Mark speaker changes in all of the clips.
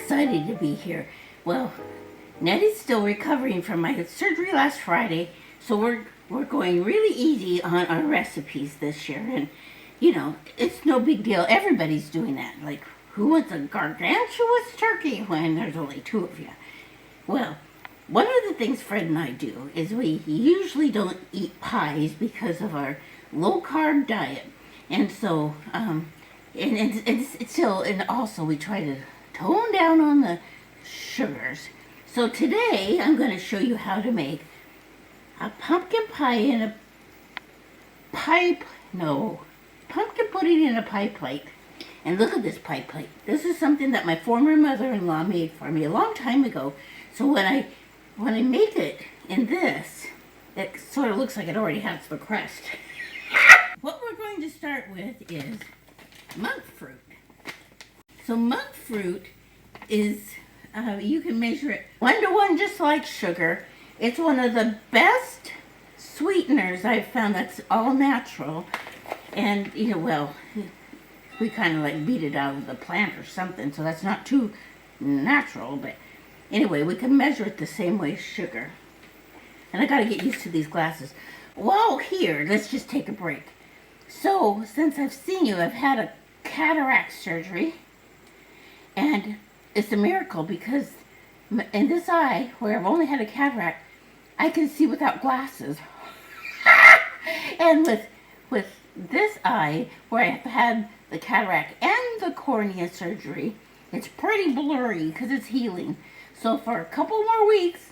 Speaker 1: excited to be here. Well, Nettie's still recovering from my surgery last Friday, so we're going really easy on our recipes this year. And you know, it's no big deal. Everybody's doing that. Like, who wants a gargantuous turkey when there's only two of you? Well, one of the things Fred and I do is we usually don't eat pies because of our low-carb diet. And so, and also we try to tone down on the sugars. So today, I'm going to show you how to make a pumpkin pie in a pumpkin pudding in a pie plate. And look at this pie plate. This is something that my former mother-in-law made for me a long time ago. So when I make it in this, it sort of looks like it already has the crust. What we're going to start with is monk fruit. So monk fruit is, you can measure it 1-to-1 just like sugar. It's one of the best sweeteners I've found that's all natural. And, you know, well, we kind of like beat it out of the plant or something, so that's not too natural, but anyway, we can measure it the same way as sugar. And I got to get used to these glasses. While here, let's just take a break. So, since I've seen you, I've had a cataract surgery, and it's a miracle because in this eye, where I've only had a cataract, I can see without glasses. And with this eye, where I've had the cataract and the cornea surgery, it's pretty blurry because it's healing. So for a couple more weeks,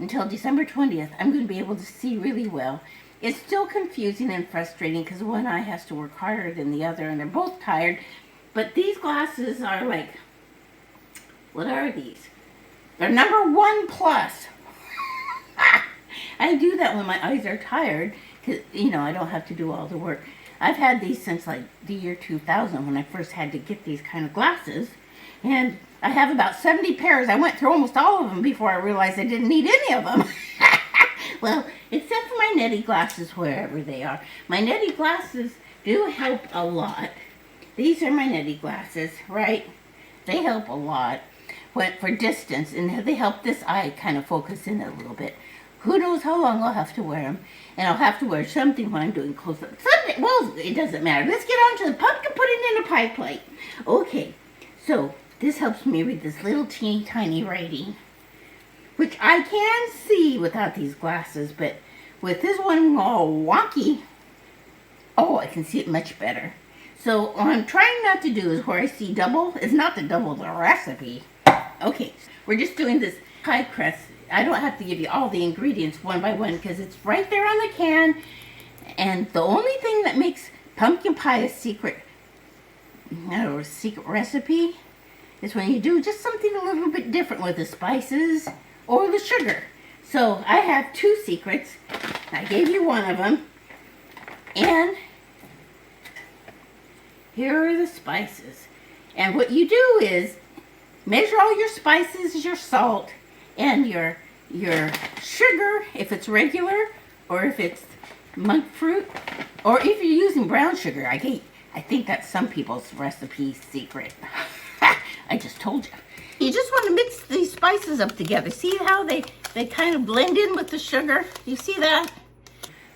Speaker 1: until December 20th, I'm going to be able to see really well. It's still confusing and frustrating because one eye has to work harder than the other, and they're both tired. But these glasses are like, what are these? They're #1 plus. I do that when my eyes are tired because, you know, I don't have to do all the work. I've had these since like the year 2000 when I first had to get these kind of glasses. And I have about 70 pairs. I went through almost all of them before I realized I didn't need any of them. Well, except for my Nettie glasses, wherever they are. My Nettie glasses do help a lot. These are my Nettie glasses, right? They help a lot for distance, and they help this eye kind of focus in a little bit. Who knows how long I'll have to wear them. And I'll have to wear something when I'm doing close-up. Well, it doesn't matter. Let's get on to the pumpkin pudding in a pie plate. Okay, so this helps me read this little teeny tiny writing, which I can see without these glasses, but with this one all wonky, oh, I can see it much better. So what I'm trying not to do is where I see double, is not to double the recipe. Okay, we're just doing this pie crust. I don't have to give you all the ingredients one by one because it's right there on the can. And the only thing that makes pumpkin pie a secret recipe is when you do just something a little bit different with the spices or the sugar. So I have 2 secrets. I gave you one of them. And here are the spices. And what you do is measure all your spices, your salt, and your sugar, if it's regular, or if it's monk fruit, or if you're using brown sugar. I think that's some people's recipe secret. I just told you. You just want to mix these spices up together. See how they kind of blend in with the sugar? You see that?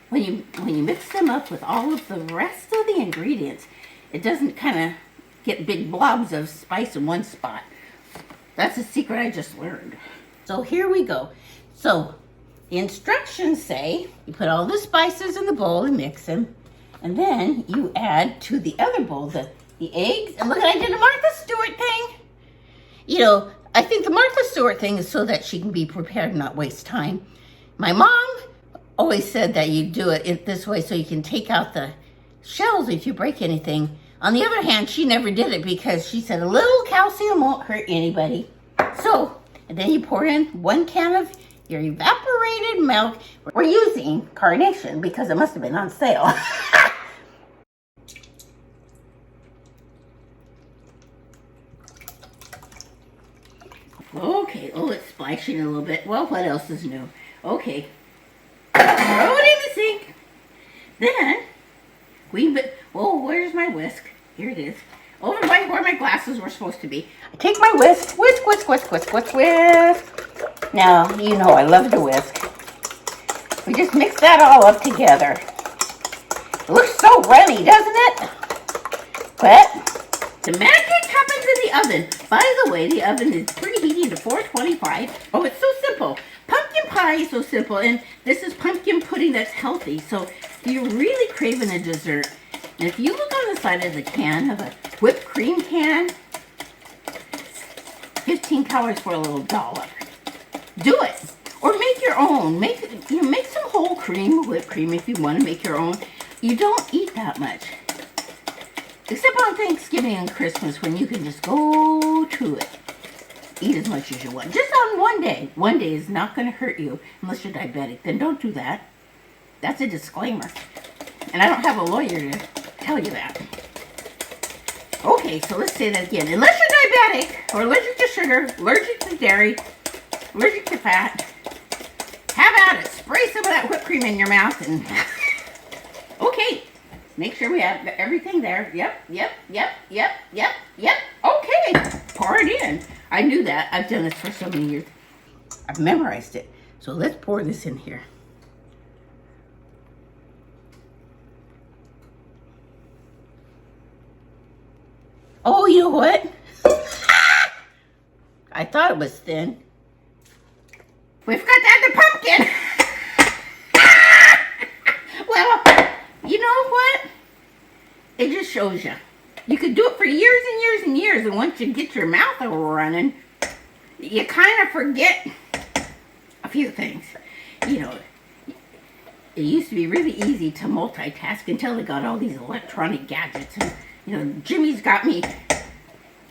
Speaker 1: When you mix them up with all of the rest of the ingredients, it doesn't kind of get big blobs of spice in one spot. That's a secret I just learned. So here we go. So the instructions say you put all the spices in the bowl and mix them. And then you add to the other bowl the eggs. And look, I did a Martha Stewart thing. You know, I think the Martha Stewart thing is so that she can be prepared and not waste time. My mom always said that you do it this way so you can take out the shells if you break anything. On the other hand, she never did it because she said a little calcium won't hurt anybody. So, and then you pour in 1 can of your evaporated milk. We're using Carnation because it must have been on sale. Okay, oh, it's splashing a little bit. Well, what else is new? Okay, throw it in the sink. Then, where's my whisk? Here it is. over by where my glasses were supposed to be. I take my whisk, whisk, whisk, whisk, whisk, whisk, whisk. Now, you know I love to whisk. We just mix that all up together. It looks so runny, doesn't it? But the magic happens in the oven. By the way, the oven is preheating to 425. Oh, it's so simple. Pumpkin pie is so simple, and this is pumpkin pudding that's healthy. So if you're really craving a dessert, and if you look on the side of the can of a whipped cream can, 15 calories for a little dollop. Do it. Or make your own. Make some whole cream, whipped cream if you want to make your own. You don't eat that much. Except on Thanksgiving and Christmas when you can just go to it. Eat as much as you want. Just on one day. One day is not going to hurt you unless you're diabetic. Then don't do that. That's a disclaimer. And I don't have a lawyer to tell you that. Okay, so let's say that again. Unless you're diabetic or allergic to sugar, allergic to dairy, allergic to fat, have at it. Spray some of that whipped cream in your mouth and okay. Make sure we have everything there. Yep. Okay. Pour it in. I knew that. I've done this for so many years. I've memorized it. So let's pour this in here. Oh, you know what? I thought it was thin. We forgot to add the pumpkin. Well, you know what? It just shows you. You could do it for years and years and years, and once you get your mouth running, you kind of forget a few things. You know, it used to be really easy to multitask until they got all these electronic gadgets. And, you know, Jimmy's got me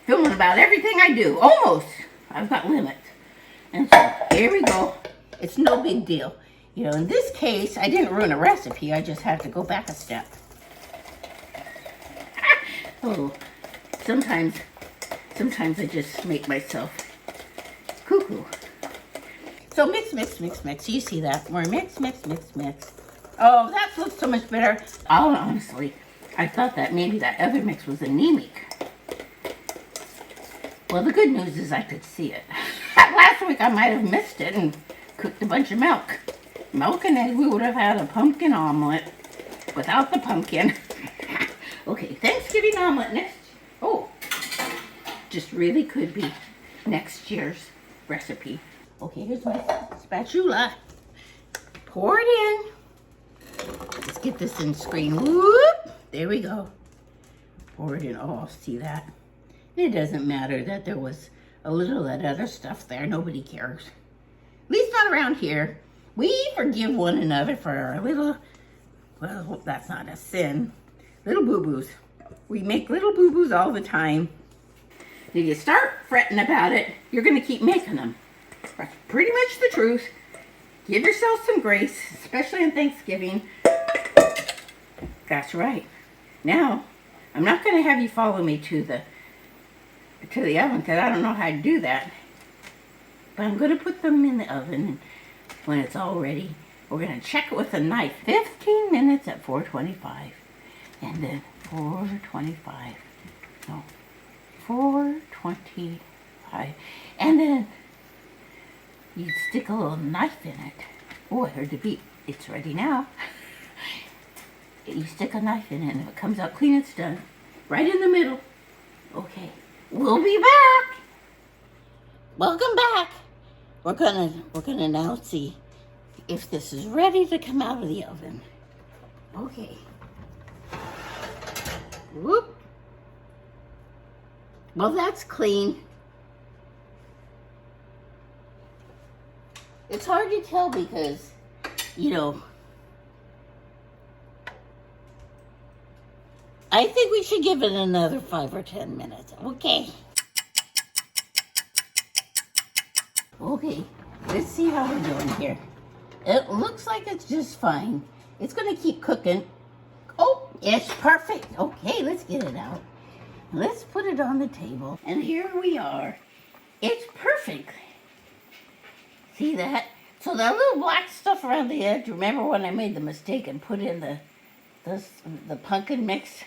Speaker 1: filming about everything I do. Almost. I've got limits. And so, here we go. It's no big deal. You know, in this case, I didn't ruin a recipe. I just had to go back a step. Oh, sometimes I just make myself cuckoo. So mix. You see that? More mix. Oh, that looks so much better. Honestly, I thought that maybe that other mix was anemic. Well, the good news is I could see it. Last week I might have missed it and cooked a bunch of milk. Milk and egg, we would have had a pumpkin omelet without the pumpkin. Okay, Thanksgiving omelet next. Oh, just really could be next year's recipe. Okay, here's my spatula. Pour it in. Let's get this in screen. Whoop! There we go. Pour it in. Oh, see that? It doesn't matter that there was a little of that other stuff there. Nobody cares. At least not around here. We forgive one another for our little, well, that's not a sin. Little boo-boos. We make little boo-boos all the time. If you start fretting about it, you're going to keep making them. That's pretty much the truth. Give yourself some grace, especially on Thanksgiving. That's right. Now, I'm not going to have you follow me to the oven because I don't know how to do that. But I'm going to put them in the oven, and when it's all ready, we're going to check it with a knife. 15 minutes at 425. And then 425. No. 425. And then you stick a little knife in it. Oh, I heard the beep. It's ready now. You stick a knife in it, and if it comes out clean, it's done. Right in the middle. Okay. We'll be back. Welcome back. We're gonna now see if this is ready to come out of the oven. Okay. Whoop. Well, that's clean. It's hard to tell because, you know, I think we should give it another 5 or 10 minutes. Okay. Okay, let's see how we're doing here. It looks like it's just fine. It's going to keep cooking. Oh, it's perfect. Okay, let's get it out. Let's put it on the table. And here we are. It's perfect. See that? So that little black stuff around the edge, remember when I made the mistake and put in the pumpkin mix?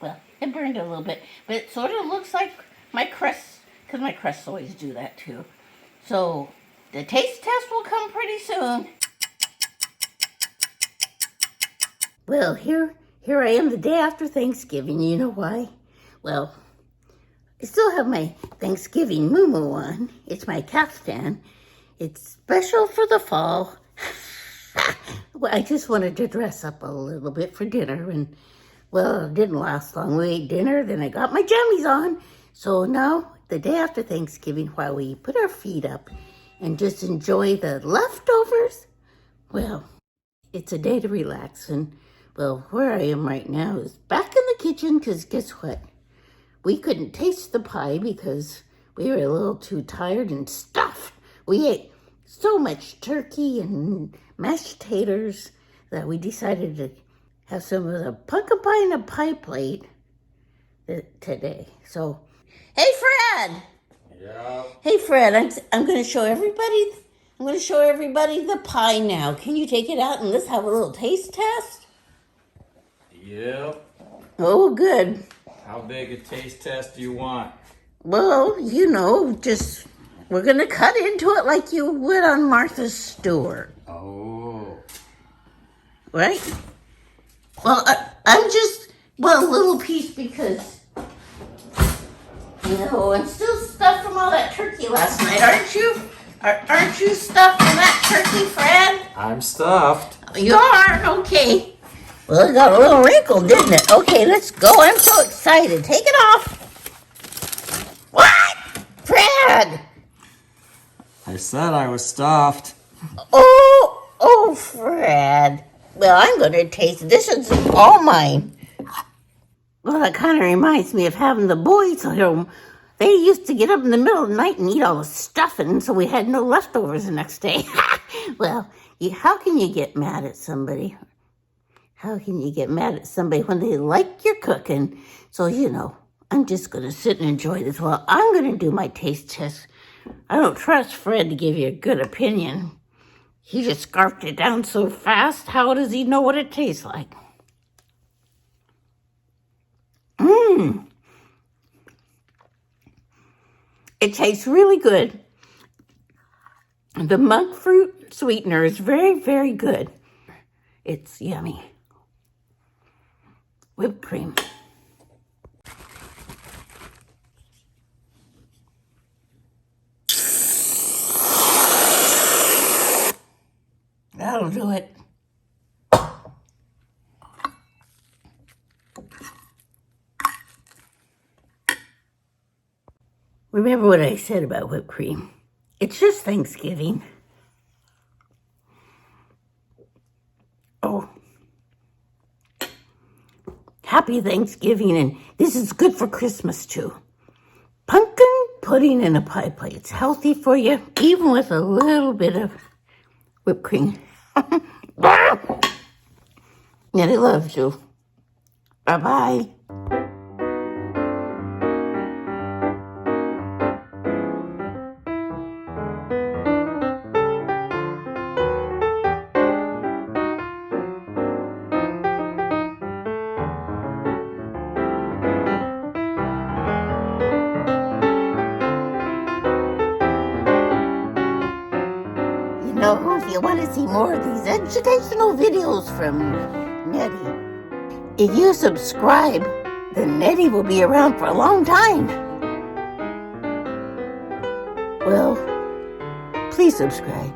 Speaker 1: Well, it burned a little bit, but it sort of looks like my crust, because my crusts always do that too. So the taste test will come pretty soon. Well, here I am the day after Thanksgiving. You know why? Well, I still have my Thanksgiving muumuu on. It's my caftan. It's special for the fall. Well, I just wanted to dress up a little bit for dinner, and well, it didn't last long. We ate dinner, then I got my jammies on. So now, the day after Thanksgiving, while we put our feet up and just enjoy the leftovers, well, it's a day to relax. And well, where I am right now is back in the kitchen, because guess what? We couldn't taste the pie because we were a little too tired and stuffed. We ate so much turkey and mashed taters that we decided to have some of the pumpkin pie in a pie plate today. So, hey Fred!
Speaker 2: Yeah.
Speaker 1: Hey Fred, I'm going to show everybody. I'm going to show everybody the pie now. Can you take it out and let's have a little taste test?
Speaker 2: Yep.
Speaker 1: Oh, good.
Speaker 2: How big a taste test do you want?
Speaker 1: Well, you know, just we're going to cut into it like you would on Martha Stewart.
Speaker 2: Oh.
Speaker 1: Right? Well, I'm just, well, a little piece because, you know, I'm still stuffed from all that turkey last night, aren't you? Aren't you stuffed from that turkey, Fred?
Speaker 2: I'm stuffed.
Speaker 1: You are? Okay. Well, it got a little wrinkled, didn't it? Okay, let's go. I'm so excited. Take it off. What? Fred!
Speaker 2: I said I was stuffed.
Speaker 1: Oh, Fred. Well, I'm going to taste this. It's all mine. Well, that kind of reminds me of having the boys home. They used to get up in the middle of the night and eat all the stuffing, so we had no leftovers the next day. Well, how can you get mad at somebody? How can you get mad at somebody when they like your cooking? So, you know, I'm just going to sit and enjoy this. Well, I'm going to do my taste test. I don't trust Fred to give you a good opinion. He just scarfed it down so fast. How does he know what it tastes like? It tastes really good. The monk fruit sweetener is very, very good. It's yummy. Whipped cream. That'll do it. Remember what I said about whipped cream. It's just Thanksgiving. Oh. Happy Thanksgiving, and this is good for Christmas too. Pumpkin pudding in a pie plate. It's healthy for you, even with a little bit of whipped cream. Nettie loves you. Bye-bye. Know, if you want to see more of these educational videos from Nettie, if you subscribe, then Nettie will be around for a long time. Well, please subscribe.